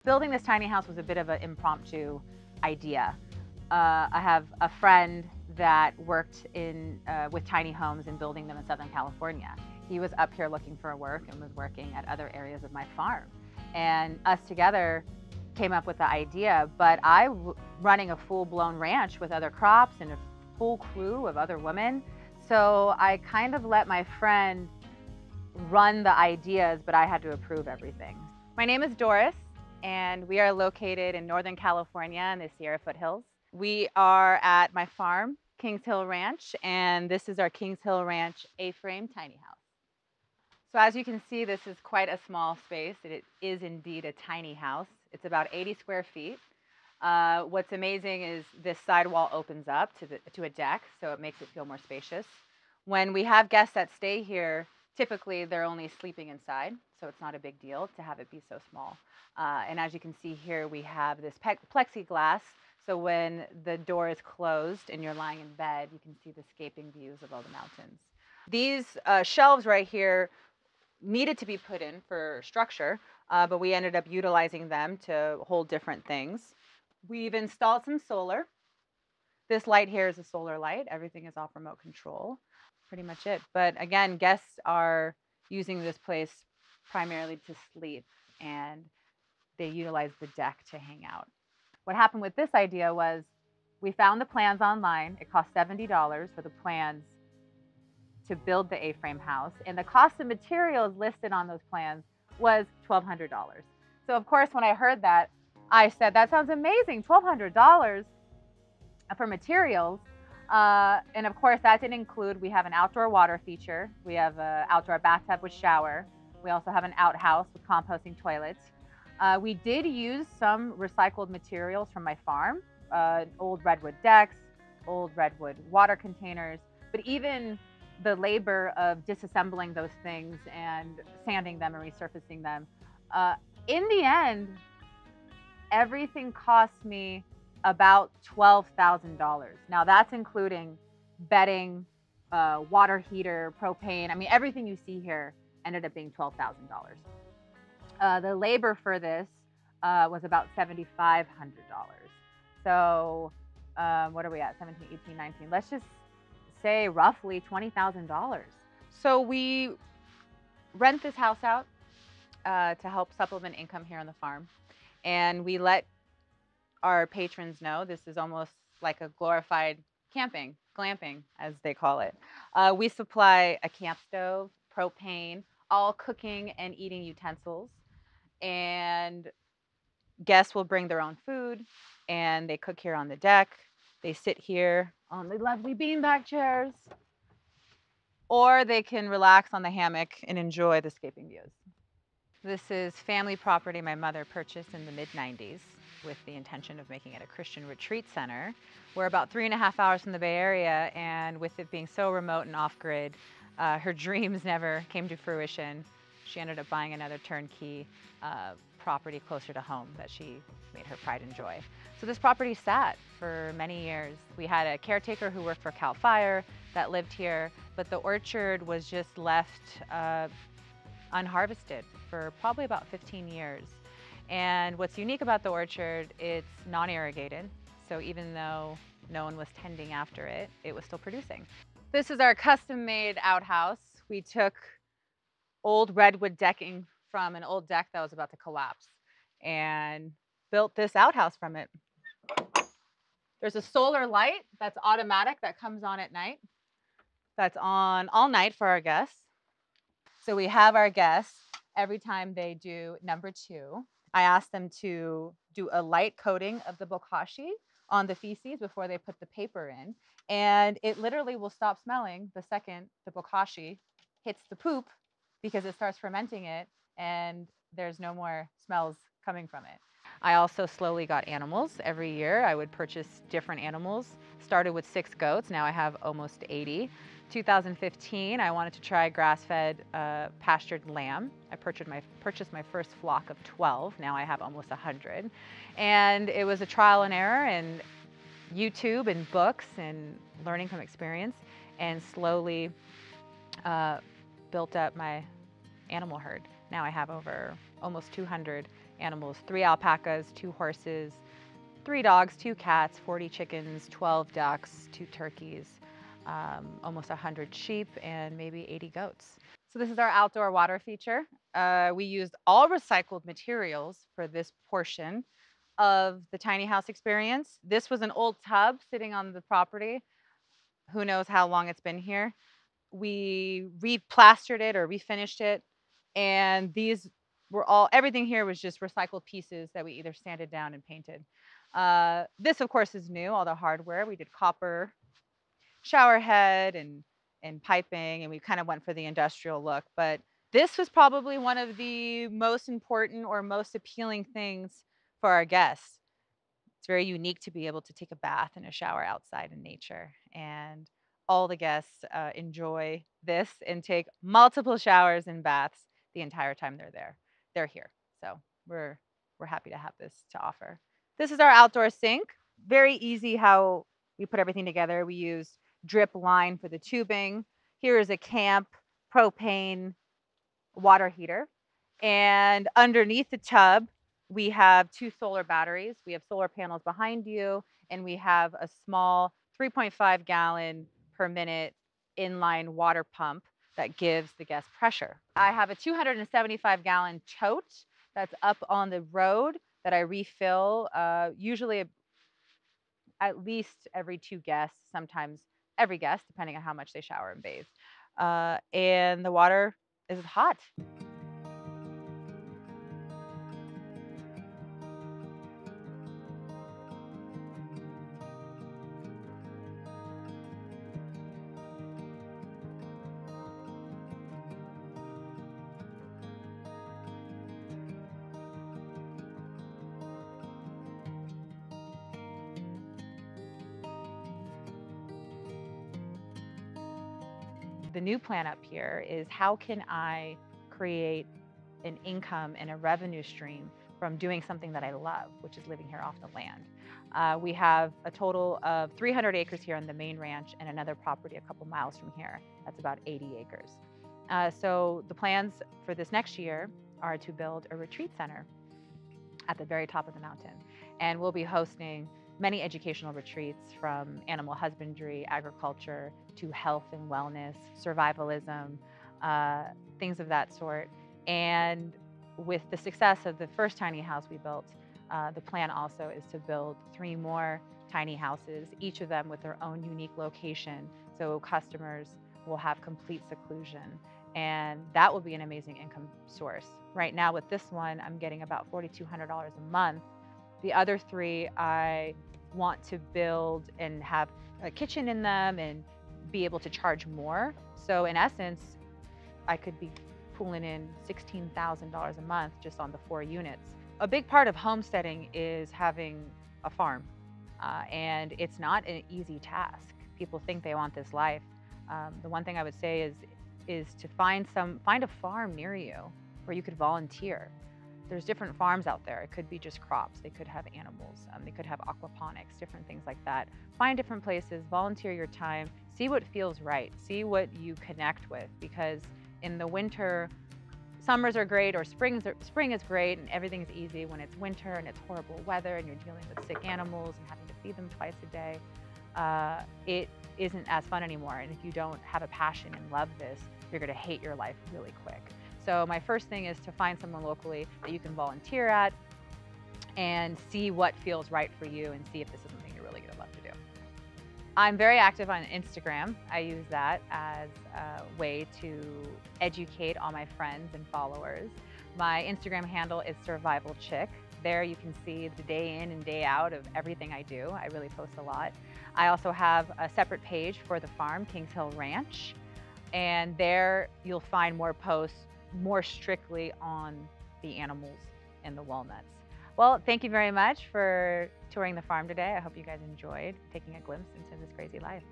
Building this tiny house was a bit of an impromptu idea. I have a friend that worked with tiny homes and building them in Southern California. He was up here looking for work and was working at other areas of my farm. And us together came up with the idea, but running a full-blown ranch with other crops and a full crew of other women. So I kind of let my friend run the ideas, but I had to approve everything. My name is Doris, and we are located in Northern California in the Sierra foothills. We are at my farm, Kings Hill Ranch, and this is our Kings Hill Ranch A-frame tiny house. So as you can see, this is quite a small space. It is indeed a tiny house. It's about 80 square feet. What's amazing is this sidewall opens up to a deck, so it makes it feel more spacious. When we have guests that stay here, typically they're only sleeping inside, so it's not a big deal to have it be so small. And as you can see here, we have this plexiglass, so when the door is closed and you're lying in bed, you can see the escaping views of all the mountains. These shelves right here needed to be put in for structure, but we ended up utilizing them to hold different things. We've installed some solar. This light here is a solar light. Everything is off remote control. Pretty much it. But again, guests are using this place primarily to sleep, and they utilize the deck to hang out. What happened with this idea was we found the plans online. It cost $70 for the plans to build the A-frame house, and the cost of materials listed on those plans was $1,200. So of course, when I heard that, I said, that sounds amazing, $1,200 for materials. And of course, that didn't include, we have an outdoor water feature. We have an outdoor bathtub with shower. We also have an outhouse with composting toilets. We did use some recycled materials from my farm, old redwood decks, old redwood water containers, but even the labor of disassembling those things and sanding them and resurfacing them. In the end, everything cost me about $12,000. Now that's including bedding, water heater, propane. I mean, everything you see here ended up being $12,000. The labor for this was about $7,500. So what are we at? 17, 18, 19. Let's just say roughly $20,000. So we rent this house out to help supplement income here on the farm. And we let our patrons know this is almost like a glorified camping, glamping, as they call it. We supply a camp stove, propane, all cooking and eating utensils. And guests will bring their own food, and they cook here on the deck. They sit here on the lovely beanbag chairs, or they can relax on the hammock and enjoy the escaping views. This is family property my mother purchased in the mid-90s with the intention of making it a Christian retreat center. We're about 3.5 hours from the Bay Area, and with it being so remote and off-grid, her dreams never came to fruition. She ended up buying another turnkey property closer to home that she made her pride and joy. So this property sat for many years. We had a caretaker who worked for CAL FIRE that lived here, but the orchard was just left unharvested for probably about 15 years. And what's unique about the orchard, it's non-irrigated. So even though no one was tending after it, it was still producing. This is our custom-made outhouse. We took old redwood decking from an old deck that was about to collapse and built this outhouse from it. There's a solar light that's automatic that comes on at night. That's on all night for our guests. So we have our guests, every time they do number 2, I ask them to do a light coating of the bokashi on the feces before they put the paper in. And it literally will stop smelling the second the bokashi hits the poop, because it starts fermenting it and there's no more smells coming from it. I also slowly got animals. Every year I would purchase different animals. Started with 6 goats, now I have almost 80. 2015, I wanted to try grass-fed pastured lamb. I purchased my first flock of 12. Now I have almost 100. And it was a trial and error, and YouTube and books and learning from experience, and slowly built up my animal herd. Now I have over almost 200 animals, 3 alpacas, 2 horses, 3 dogs, 2 cats, 40 chickens, 12 ducks, 2 turkeys, almost 100 sheep, and maybe 80 goats. So this is our outdoor water feature. We used all recycled materials for this portion of the tiny house experience. This was an old tub sitting on the property. Who knows how long it's been here. We re-plastered it or refinished it, and these were everything here was just recycled pieces that we either sanded down and painted. This, of course, is new, all the hardware. We did copper shower head and piping, and we kind of went for the industrial look. But this was probably one of the most important or most appealing things for our guests. It's very unique to be able to take a bath and a shower outside in nature. And all the guests enjoy this and take multiple showers and baths the entire time they're here. So we're happy to have this to offer. This is our outdoor sink. Very easy how we put everything together. We use drip line for the tubing. Here is a camp propane water heater. And underneath the tub, we have 2 solar batteries. We have solar panels behind you, and we have a small 3.5 gallon per minute inline water pump that gives the guest pressure. I have a 275 gallon tote that's up on the road that I refill usually at least every 2 guests, sometimes every guest, depending on how much they shower and bathe. And the water is hot. The new plan up here is how can I create an income and a revenue stream from doing something that I love, which is living here off the land. We have a total of 300 acres here on the main ranch and another property a couple miles from here. That's about 80 acres. So the plans for this next year are to build a retreat center at the very top of the mountain. And we'll be hosting many educational retreats from animal husbandry, agriculture, to health and wellness, survivalism, things of that sort. And with the success of the first tiny house we built, the plan also is to build 3 more tiny houses, each of them with their own unique location, so customers will have complete seclusion. And that will be an amazing income source. Right now with this one, I'm getting about $4,200 a month. The other 3, I want to build and have a kitchen in them and be able to charge more. So in essence, I could be pulling in $16,000 a month just on the 4 units. A big part of homesteading is having a farm, and it's not an easy task. People think they want this life. The one thing I would say is to find a farm near you where you could volunteer. There's different farms out there. It could be just crops. They could have animals. They could have aquaponics, different things like that. Find different places, volunteer your time, see what feels right, see what you connect with, because in the winter, summers are great or spring is great and everything's easy. When it's winter and it's horrible weather and you're dealing with sick animals and having to feed them twice a day, it isn't as fun anymore. And if you don't have a passion and love this, you're gonna hate your life really quick. So my first thing is to find someone locally that you can volunteer at and see what feels right for you and see if this is something you're really gonna love to do. I'm very active on Instagram. I use that as a way to educate all my friends and followers. My Instagram handle is Survival Chick. There you can see the day in and day out of everything I do. I really post a lot. I also have a separate page for the farm, Kings Hill Ranch, and there you'll find more posts more strictly on the animals and the walnuts. Well, thank you very much for touring the farm today. I hope you guys enjoyed taking a glimpse into this crazy life.